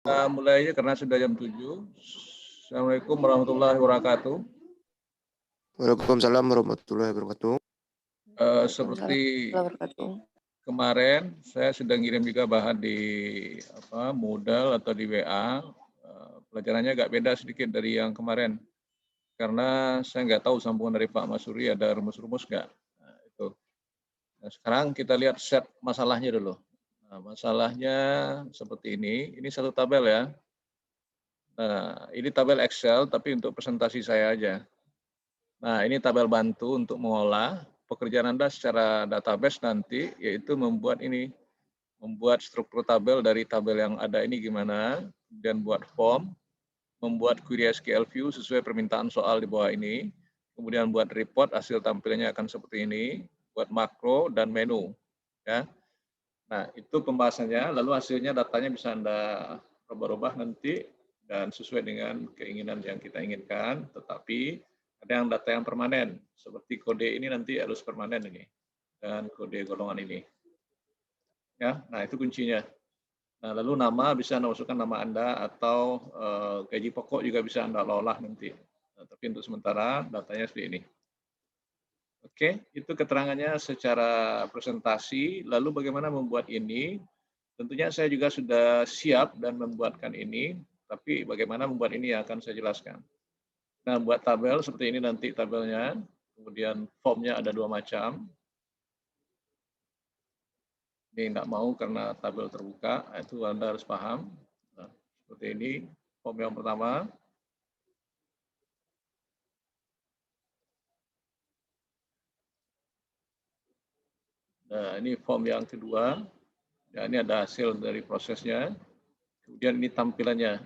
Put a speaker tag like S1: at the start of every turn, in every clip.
S1: Kita mulai aja karena sudah jam 7. Assalamualaikum warahmatullahi wabarakatuh.
S2: Waalaikumsalam warahmatullahi wabarakatuh.
S1: Seperti kemarin, saya sudah ngirim juga bahan di Moodle atau di WA. Pelajarannya agak beda sedikit dari yang kemarin. Karena saya nggak tahu sambungan dari Pak Masuri ada rumus-rumus nggak. Nah, itu. Nah, sekarang kita lihat set masalahnya dulu. Nah, masalahnya seperti ini. Ini satu tabel ya. Nah, ini tabel Excel, tapi untuk presentasi saya aja. Nah, ini tabel bantu untuk mengolah pekerjaan Anda secara database nanti, yaitu membuat struktur tabel dari tabel yang ada ini gimana, dan buat form, membuat query SQL view sesuai permintaan soal di bawah ini, kemudian buat report, hasil tampilnya akan seperti ini, buat makro dan menu. Ya. Nah, itu pembahasannya, lalu hasilnya datanya bisa Anda rubah-rubah nanti, dan sesuai dengan keinginan yang kita inginkan, tetapi ada yang data yang permanen, seperti kode ini nanti harus permanen ini, dan kode golongan ini. Ya, nah itu kuncinya. Nah, lalu nama bisa Anda masukkan nama Anda, atau gaji pokok juga bisa Anda olah nanti. Nah, tapi untuk sementara datanya seperti ini. Oke, itu keterangannya secara presentasi. Lalu bagaimana membuat ini? Tentunya saya juga sudah siap dan membuatkan ini, tapi bagaimana membuat ini akan saya jelaskan. Nah, buat tabel seperti ini nanti tabelnya, kemudian formnya ada 2 macam. Ini enggak mau karena tabel terbuka, itu Anda harus paham. Nah, seperti ini, form yang pertama. Nah, ini form yang kedua. Ya, ini ada hasil dari prosesnya. Kemudian ini tampilannya.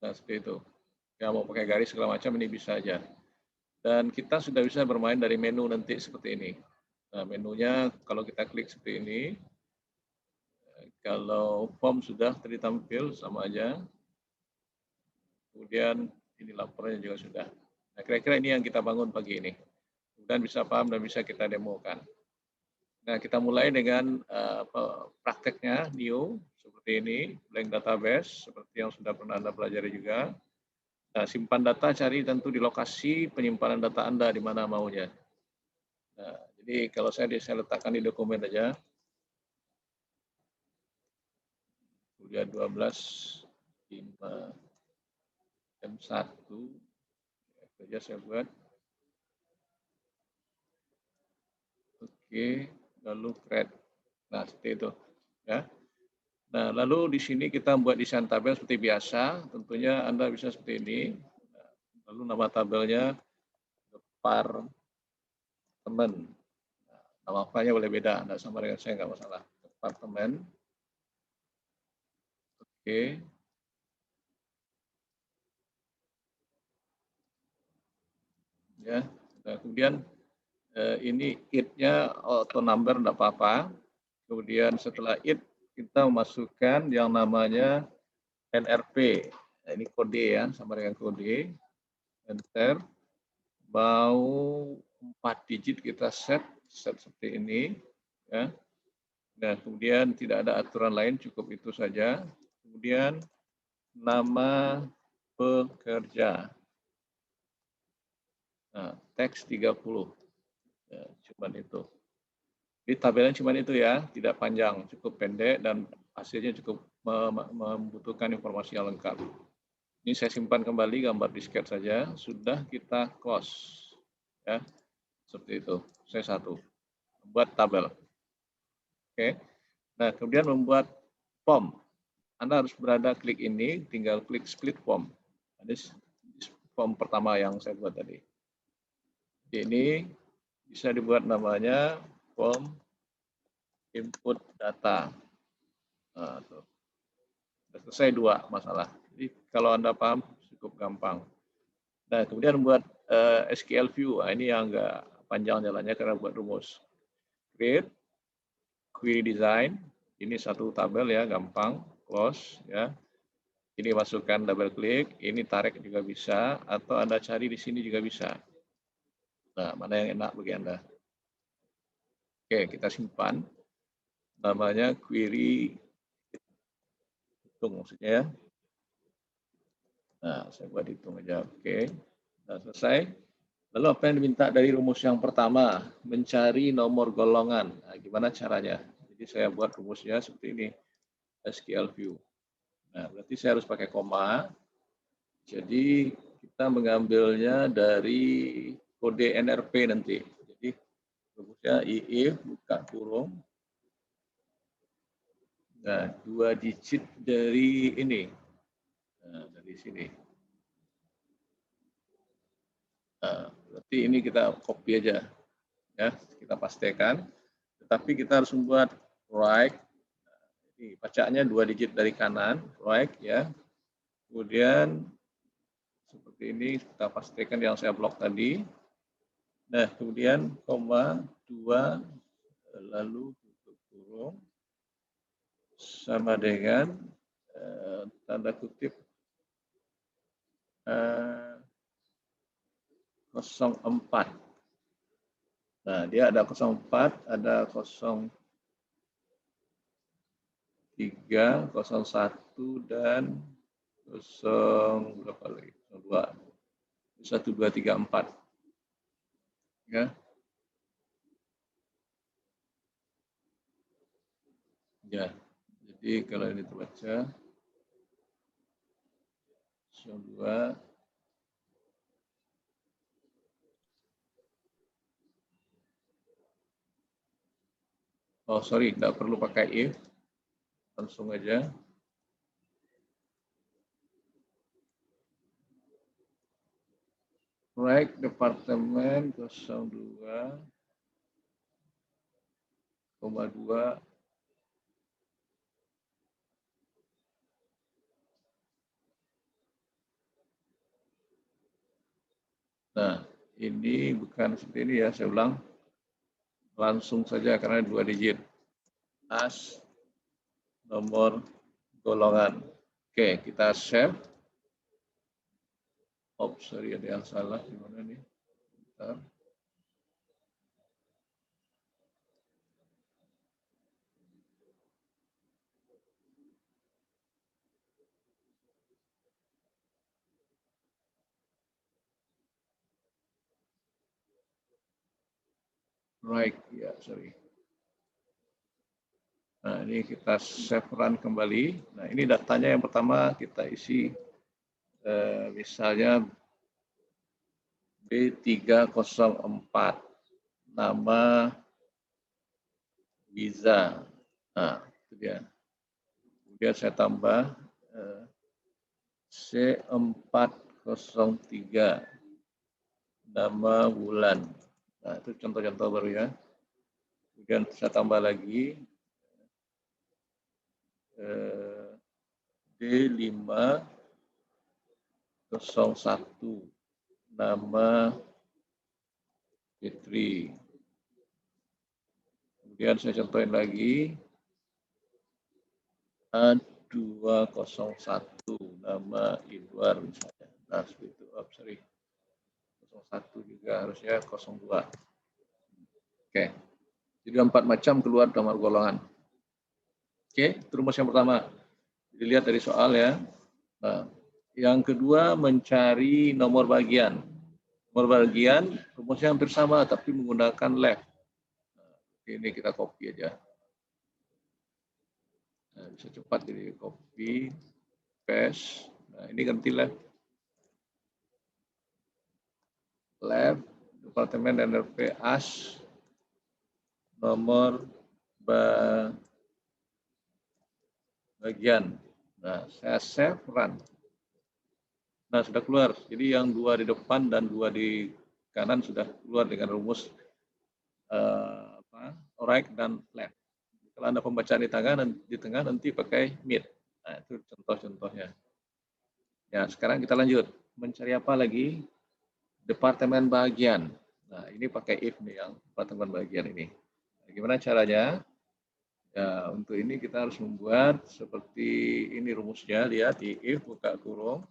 S1: Nah, seperti itu. Ya, mau pakai garis segala macam ini bisa aja. Dan kita sudah bisa bermain dari menu nanti seperti ini. Nah, menunya kalau kita klik seperti ini, kalau form sudah tadi tampil sama aja. Kemudian ini laporannya juga sudah. Nah, kira-kira ini yang kita bangun pagi ini. Dan bisa paham dan bisa kita demokan. Nah, kita mulai dengan prakteknya, new, seperti ini, blank database, seperti yang sudah pernah Anda pelajari juga. Nah, simpan data, cari tentu di lokasi penyimpanan data Anda, di mana maunya. Nah, jadi kalau saya letakkan di dokumen aja. Kemudian 12, 5, M1, itu aja saya buat. Oke, lalu create. Nah, seperti itu. Ya. Nah, lalu di sini kita membuat desain tabel seperti biasa. Tentunya Anda bisa seperti ini. Lalu nama tabelnya departemen. Nah, nama filenya boleh beda, Anda sama dengan saya nggak masalah. Departemen. Oke. Ya. Nah, kemudian ini id-nya auto number enggak apa-apa. Kemudian setelah id kita memasukkan yang namanya NRP. Nah, ini kode ya, sama dengan kode. Enter. Mau 4 digit kita set seperti ini. Ya. Nah, kemudian tidak ada aturan lain, cukup itu saja. Kemudian nama pekerja. Nah, teks 30. Ya, cuman itu. Di tabelnya cuma itu ya, tidak panjang, cukup pendek dan hasilnya cukup membutuhkan informasi yang lengkap. Ini saya simpan kembali gambar disket saja, sudah kita close. Ya, seperti itu. Saya satu. Buat tabel. Oke. Nah, kemudian membuat form. Anda harus berada klik ini, tinggal klik split form. Ini form pertama yang saya buat tadi. Ini bisa dibuat namanya form input data. Nah, tuh. Selesai 2 masalah. Jadi kalau Anda paham cukup gampang. Nah, kemudian buat SQL view. Nah, ini yang agak panjang jalannya karena buat rumus. Create, query design. Ini satu tabel ya, gampang. Close ya. Ini masukkan double klik, ini tarik juga bisa, atau Anda cari di sini juga bisa. Nah, mana yang enak bagi Anda? Oke, kita simpan. Namanya query hitung maksudnya ya. Nah, saya buat hitung aja. Oke. Nah, selesai. Lalu apa yang diminta dari rumus yang pertama? Mencari nomor golongan. Nah, gimana caranya? Jadi saya buat rumusnya seperti ini. SQL view. Nah, berarti saya harus pakai koma. Jadi kita mengambilnya dari kode NRP nanti. Jadi rumusnya if buka kurung. Nah, 2 digit dari ini. Nah, dari sini. Nah, berarti ini kita copy aja. Ya, kita pastikan. Tetapi kita harus membuat right. Ini bacaannya 2 digit dari kanan, right ya. Kemudian seperti ini kita pastikan yang saya blok tadi. Nah, kemudian koma 2 lalu tutup kurung sama dengan tanda kutip 04. Nah, dia ada 04, ada 03, 01 dan 0 berapa lagi? 02. 1 2 3 4. Ya. Ya. Jadi kalau ini terbaca 02. Oh, sorry, enggak perlu pakai if. Langsung aja. Right departemen 02, 2. Nah, ini bukan seperti ini ya, saya ulang. Langsung saja karena 2 digit. As nomor golongan. Oke, kita save. Oh, sorry, ada yang salah. Gimana nih? Bentar. Right, ya, sorry. Nah, ini kita save run kembali. Nah, ini datanya yang pertama kita isi misalnya B304, nama Biza. Nah, itu dia. Kemudian saya tambah C403, nama Wulan. Nah, itu contoh-contoh baru ya. Kemudian saya tambah lagi D501, nama Fitri. Kemudian saya contohin lagi A201, nama Idwar misalnya. Nah, seperti itu. Oh, sorry. 01 juga harusnya 02. Oke. Jadi 4 macam keluar nomor golongan. Oke, itu rumus yang pertama. Dilihat dari soal ya. Nah, yang kedua mencari nomor bagian. Nomor bagian rumusnya hampir sama tapi menggunakan left. Nah, ini kita copy aja. Nah, bisa cepat jadi copy, paste. Nah, ini ganti left. Left, Departemen NRP AS, nomor bagian. Nah, saya save run. Nah, sudah keluar. Jadi yang 2 di depan dan 2 di kanan sudah keluar dengan rumus right dan left. Kalau Anda pembacaan di tengah nanti pakai mid. Nah, itu contoh-contohnya. Ya, sekarang kita lanjut. Mencari apa lagi? Departemen bagian. Nah, ini pakai if nih yang departemen bagian ini. Nah, gimana caranya? Ya, untuk ini kita harus membuat seperti ini rumusnya. Lihat di if buka kurung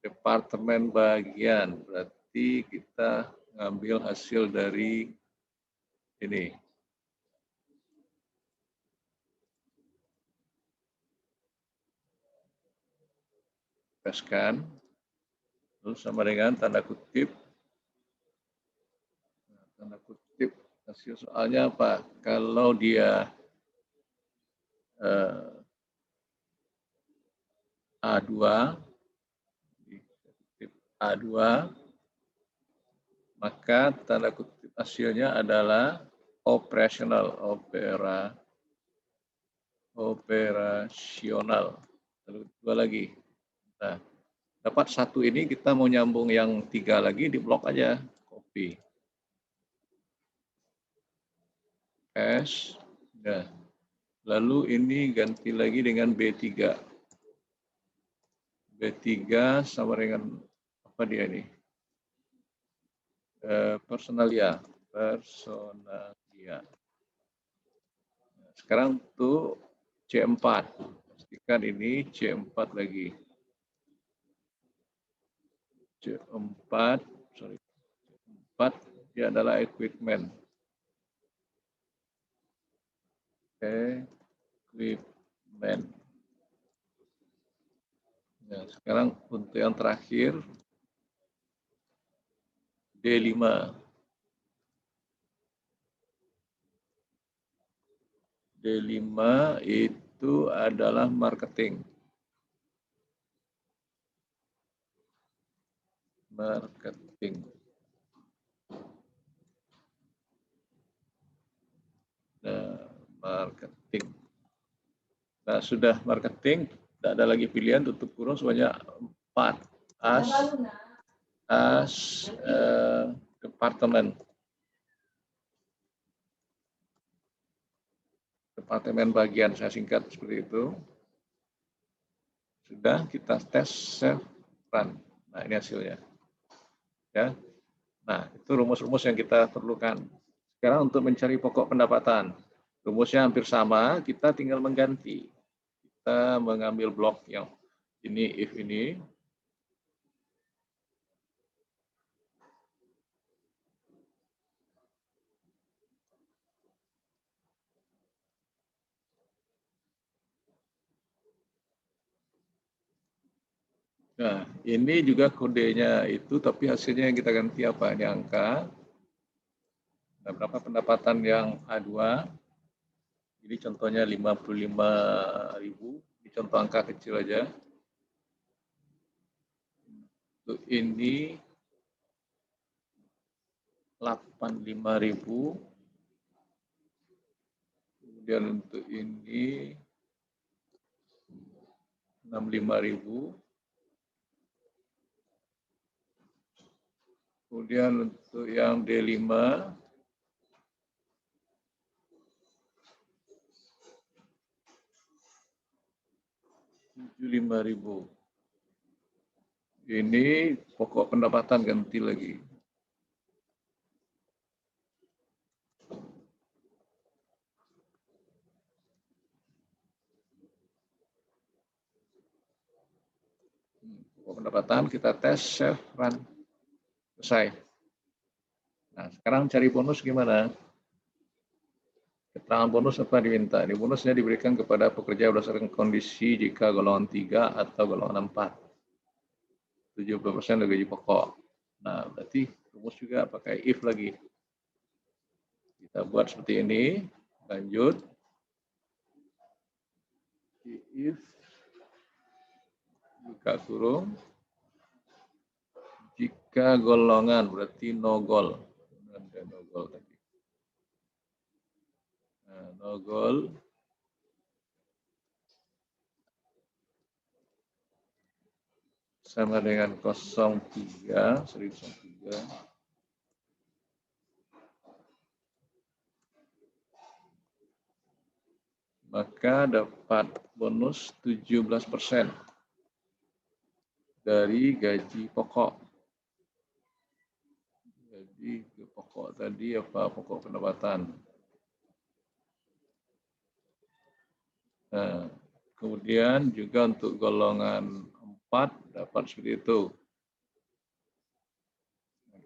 S1: departemen bagian. Berarti kita ngambil hasil dari ini. Lepaskan. Lalu sama dengan tanda kutip. Tanda kutip hasil soalnya apa? Kalau dia A2, A2, maka tanda kutip hasilnya adalah operasional. Lalu dua lagi. Nah, dapat satu ini kita mau nyambung yang 3 lagi di blok aja, copy. S. Nah, lalu ini ganti lagi dengan B3. B3 sama dengan apa dia ini? Personalia. Sekarang tuh C4. Pastikan ini C4 lagi. C4 dia adalah equipment. Nah, sekarang untuk yang terakhir D5. D5 itu adalah marketing. Marketing. Nah, sudah marketing, tidak ada lagi pilihan, tutup kurung sebanyak 4. Departemen bagian, saya singkat seperti itu. Sudah kita tes, save, run. Nah, ini hasilnya. Ya. Nah, itu rumus-rumus yang kita perlukan. Sekarang untuk mencari pokok pendapatan. Rumusnya hampir sama, kita tinggal mengganti. Kita mengambil blok yang ini, if ini. Nah, ini juga kodenya itu, tapi hasilnya yang kita ganti apa? Ini angka. Nah, berapa pendapatan yang A2? Ini contohnya 55.000. Ini contoh angka kecil aja. Untuk ini 85.000. Kemudian untuk ini 65.000. Kemudian untuk yang D5 75.000. Ini pokok pendapatan ganti lagi. Pokok pendapatan kita tes, save, run. Selesai. Nah, sekarang cari bonus gimana? Keterangan bonus apa diminta? Ini bonusnya diberikan kepada pekerja berdasarkan kondisi jika golongan 3 atau golongan 4. 70% dari gaji pokok. Nah, berarti rumus juga pakai if lagi. Kita buat seperti ini. Lanjut. If buka kurung. Jika golongan berarti no goal. Ada no goal tadi. Nah, no goal. Sama dengan 03, 1003. Maka dapat bonus 17% dari gaji pokok. Gaji pokok tadi apa? Pokok pendapatan. Nah, kemudian juga untuk golongan 4 dapat seperti itu.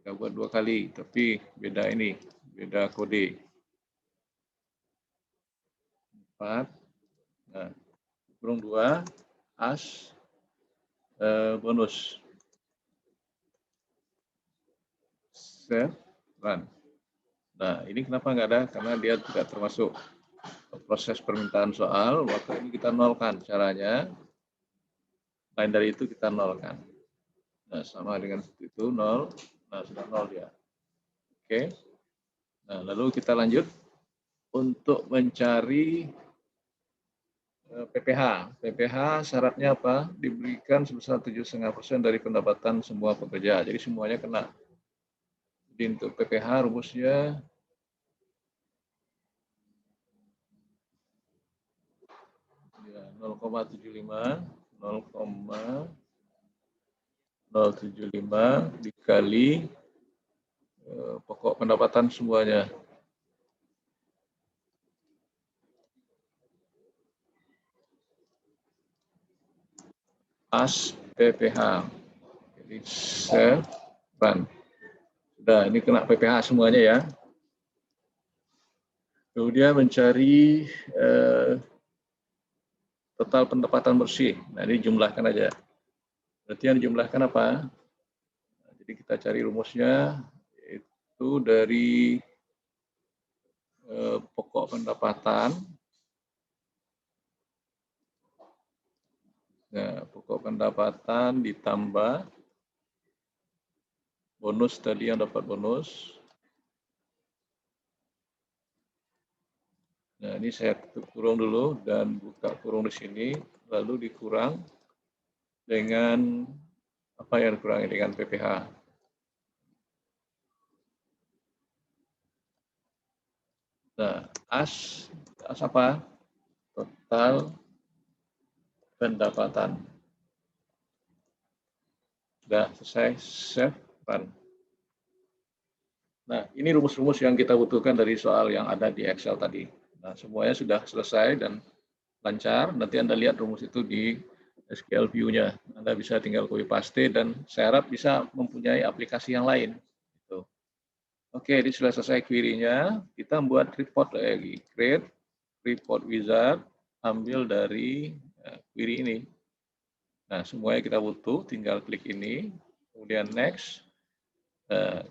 S1: Kita buat 2 kali, tapi beda ini, beda kode. 4. Nah, kurung 2, as, bonus. Save, run. Nah, ini kenapa nggak ada? Karena dia tidak termasuk proses permintaan soal, maka ini kita nolkan caranya. Lain dari itu kita nolkan. Nah, sama dengan itu, nol. Nah, sudah nol dia. Oke. Nah, lalu kita lanjut untuk mencari PPH. PPH syaratnya apa? Diberikan sebesar 7,5% dari pendapatan semua pekerja. Jadi semuanya kena. Jadi untuk PPH rumusnya ya, 0,75 dikali pokok pendapatan semuanya. As PPH. Jadi save, run. Sudah, ini kena PPH semuanya ya. Kemudian mencari total pendapatan bersih. Nah, ini jumlahkan aja. Berarti yang dijumlahkan apa? Nah, jadi kita cari rumusnya, yaitu dari pokok pendapatan. Nah, pokok pendapatan ditambah bonus tadi yang dapat bonus. Nah, ini saya tutup kurung dulu dan buka kurung di sini, lalu dikurang dengan apa yang dikurangi dengan PPH. Nah, as apa? Total pendapatan. Sudah selesai, save, run. Nah, ini rumus-rumus yang kita butuhkan dari soal yang ada di Excel tadi. Nah, semuanya sudah selesai dan lancar. Nanti Anda lihat rumus itu di SQL View-nya. Anda bisa tinggal copy paste dan saya harap bisa mempunyai aplikasi yang lain. Gitu. Oke, ini sudah selesai query-nya. Kita buat report lagi. Create report wizard, ambil dari query ini. Nah, semuanya kita butuh, tinggal klik ini, kemudian next.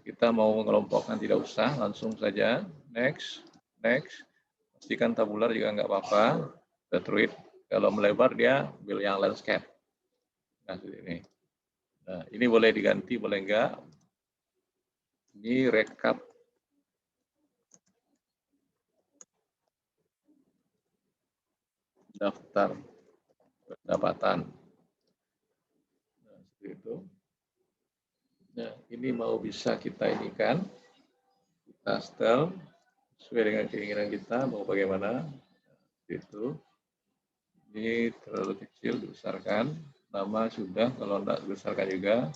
S1: Kita mau mengelompokkan tidak usah, langsung saja next, next. Pastikan tabular juga nggak apa-apa. Retweet. Kalau melebar dia ambil yang landscape. Nah, seperti ini. Nah, ini boleh diganti, boleh enggak. Ini rekap daftar pendapatan. Nah, seperti itu. Nah, ini mau bisa kita ini kan, kita setel sesuai dengan keinginan kita, mau bagaimana. Itu. Ini terlalu kecil, dibesarkan. Nama sudah, kalau tidak dibesarkan juga.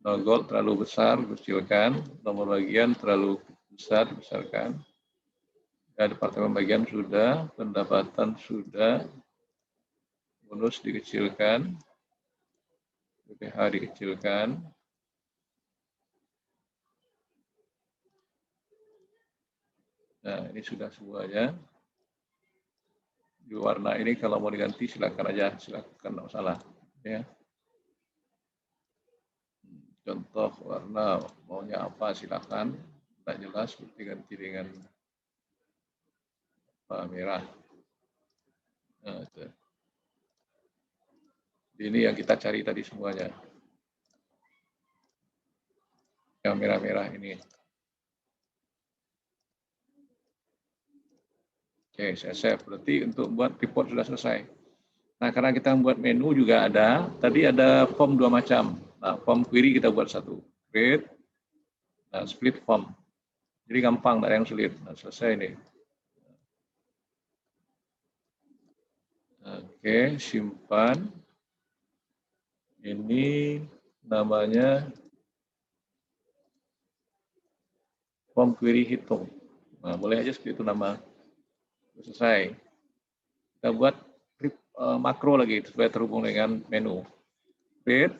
S1: No gold terlalu besar, kecilkan. Nomor bagian terlalu besar, dibesarkan. Ya, departemen bagian sudah, pendapatan sudah, bonus dikecilkan, PPH dikecilkan. Nah, ini sudah semuanya. Di warna ini kalau mau diganti silakan aja, silakan, tidak masalah. Ya. Contoh warna maunya apa silakan, tidak jelas diganti dengan merah. Nah, itu. Ini yang kita cari tadi semuanya. Yang merah-merah ini. Oke, saya save. Berarti untuk buat report sudah selesai. Nah, karena kita membuat menu juga ada. Tadi ada form dua macam. Nah, form query kita buat satu. Create. Nah, split form. Jadi gampang, tidak ada yang sulit. Nah, selesai ini. Oke, simpan. Ini namanya form query hitung. Nah, boleh aja seperti itu nama. Selesai. Kita buat makro lagi supaya terhubung dengan menu. Create,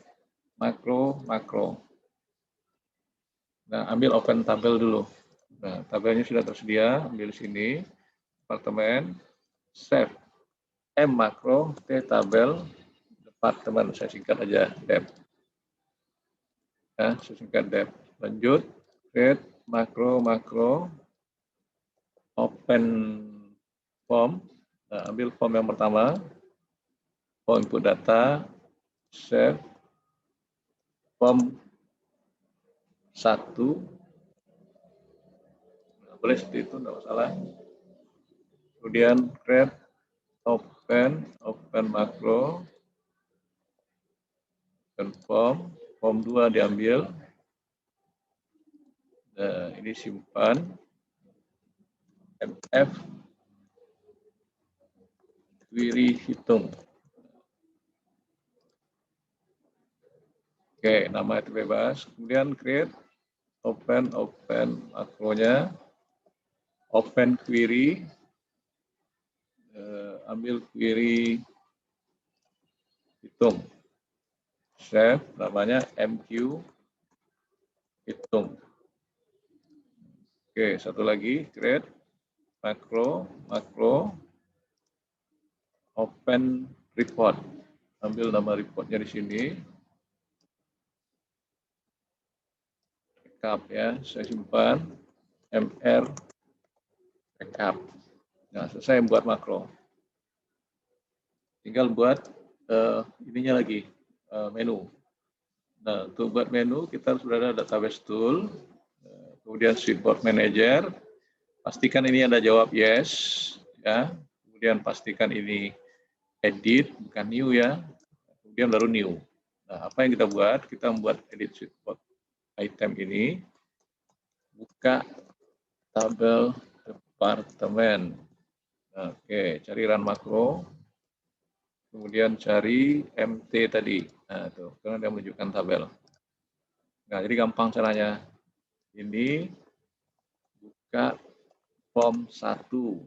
S1: makro. Nah, ambil open tabel dulu. Nah, tabelnya sudah tersedia, ambil sini, departemen, save, M makro, T tabel, departemen, saya singkat aja dep. Ya, saya singkat dep. Lanjut, create makro open form. Nah, ambil form yang pertama, form input data, save, form 1. Nah, boleh seperti itu, tidak masalah. Kemudian create open makro, open form 2 diambil. Nah, ini simpan, mf query hitung. Oke, nama itu bebas. Kemudian create open makronya, open query, ambil query hitung, save, namanya mq hitung. Oke, satu lagi, create makro open report, ambil nama reportnya di sini, backup ya, saya simpan mr backup. Nah, selesai membuat makro. Tinggal buat ininya lagi, menu. Nah, untuk buat menu kita sudah ada database tool, kemudian switchboard manager, pastikan ini ada jawab yes, ya. Kemudian pastikan ini edit, bukan new ya. Kemudian baru new. Nah, apa yang kita buat? Kita membuat edit switchboard item ini, buka tabel departemen. Nah, oke, cari run makro, kemudian cari MT tadi. Nah, itu karena dia menunjukkan tabel. Nah, jadi gampang caranya. Ini buka form 1.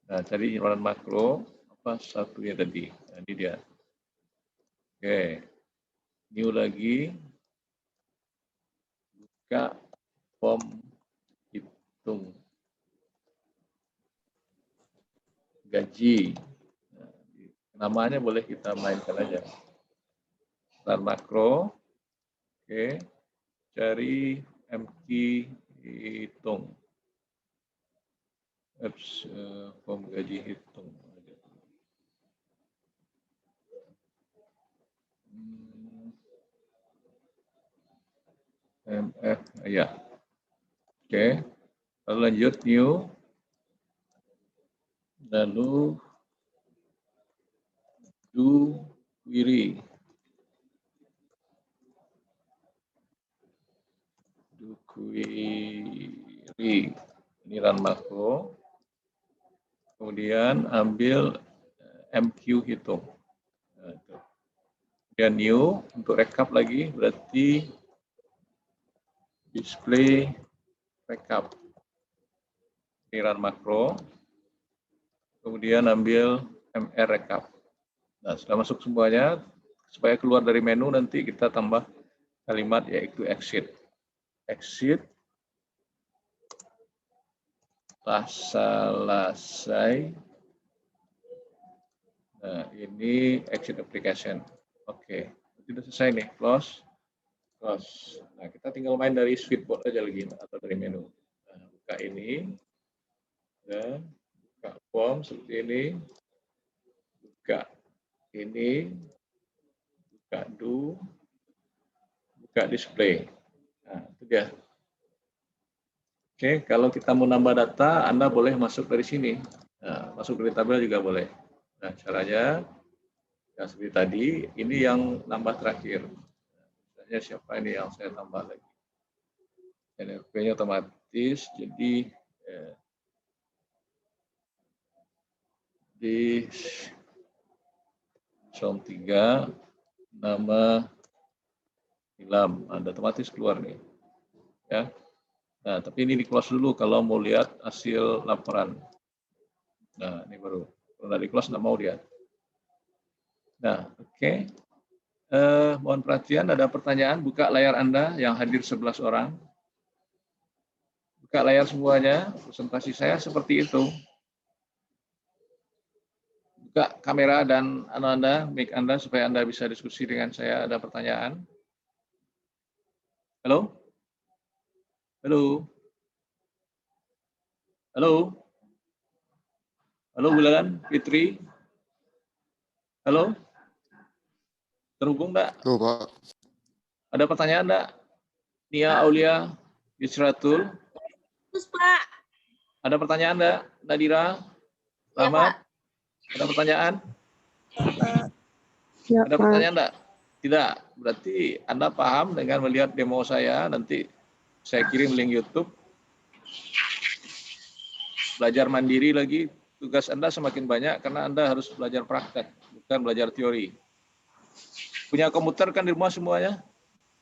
S1: Nah, cari run makro, apa satunya tadi. Nah, ini dia. Oke, new lagi, buka form hitung gaji. Nah, namanya boleh kita mainkan aja. Run makro, oke, cari MQ hitung. Form gaji hitung. MF, ya. Oke, lalu lanjut new, lalu do query. Do query. Ini run makro. Kemudian ambil MQ hitung. Nah, itu. Kemudian new, untuk recap lagi, berarti display recap. Ini run makro. Kemudian ambil MR recap. Nah, sudah masuk semuanya, supaya keluar dari menu nanti kita tambah kalimat yaitu exit. Exit selesai. Nah, ini exit application. Oke, sudah selesai nih, close. Nah, kita tinggal main dari switchboard aja lagi atau dari menu. Nah, buka ini, ya, buka form seperti ini, buka ini, buka do, buka display. Nah, itu dia. Oke, kalau kita mau nambah data, Anda boleh masuk dari sini. Nah, masuk dari tabel juga boleh. Nah, caranya ya seperti tadi, ini yang nambah terakhir. Misalnya siapa ini yang saya tambah lagi. NRP-nya otomatis, jadi di SOM 3 nama Ilham, Anda otomatis keluar nih. Ya. Nah, tapi ini di close dulu kalau mau lihat hasil laporan. Nah, ini baru. Kalau di close nggak mau lihat. Nah, oke. Mohon perhatian, ada pertanyaan, buka layar Anda yang hadir 11 orang. Buka layar semuanya, presentasi saya seperti itu. Buka kamera dan mic Anda supaya Anda bisa diskusi dengan saya. Ada pertanyaan? Halo? Halo? Halo? Halo Bulan, Fitri? Halo? Terhubung enggak?
S2: Tuh, Pak.
S1: Ada pertanyaan enggak? Nia Aulia Yusratul?
S3: Terus Pak.
S1: Ada pertanyaan enggak? Nadira?
S3: Ya,
S1: Rahmat?
S3: Pak.
S1: Ada pertanyaan?
S4: Ya,
S1: Ada
S4: Pak.
S1: pertanyaan enggak? Tidak. Berarti Anda paham dengan melihat demo saya. Nanti saya kirim link YouTube. Belajar mandiri lagi. Tugas Anda semakin banyak karena Anda harus belajar praktek, bukan belajar teori. Punya komputer kan di rumah semuanya?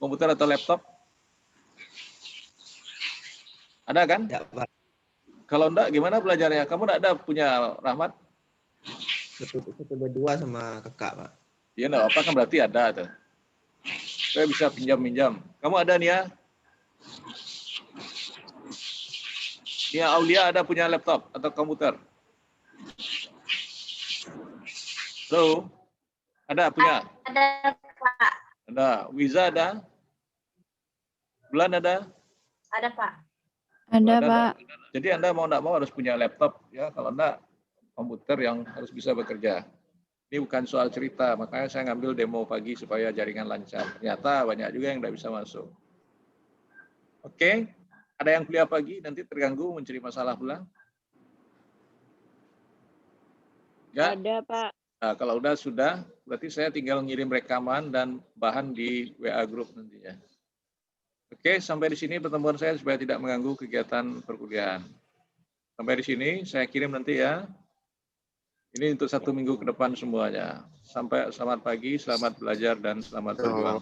S1: Komputer atau laptop? Ada kan?
S5: Ya, Pak.
S1: Kalau enggak, gimana belajarnya? Kamu enggak ada punya, Rahmat?
S5: Satu berdua sama kakak, Pak.
S1: Ya enggak apa kan berarti ada tuh. Saya bisa pinjam-minjam. Kamu ada Nia? Nia Aulia ada punya laptop atau komputer? Halo? Ada punya?
S3: Ada Pak.
S1: Ada. Wiza ada? Bulan ada?
S3: Ada Pak.
S4: Ada,
S1: Ada,
S4: Pak.
S1: Jadi Anda mau enggak mau harus punya laptop ya, kalau enggak komputer yang harus bisa bekerja. Ini bukan soal cerita, makanya saya ngambil demo pagi supaya jaringan lancar. Ternyata banyak juga yang enggak bisa masuk. Oke, ada yang kuliah pagi nanti terganggu mencari masalah pula? Ya?
S4: Ada, Pak.
S1: Nah, kalau sudah, berarti saya tinggal ngirim rekaman dan bahan di WA group nantinya. Oke, sampai di sini pertemuan saya supaya tidak mengganggu kegiatan perkuliahan. Sampai di sini, saya kirim nanti ya. Ini untuk 1 minggu ke depan semuanya. Sampai selamat pagi, selamat belajar, dan selamat berjuang.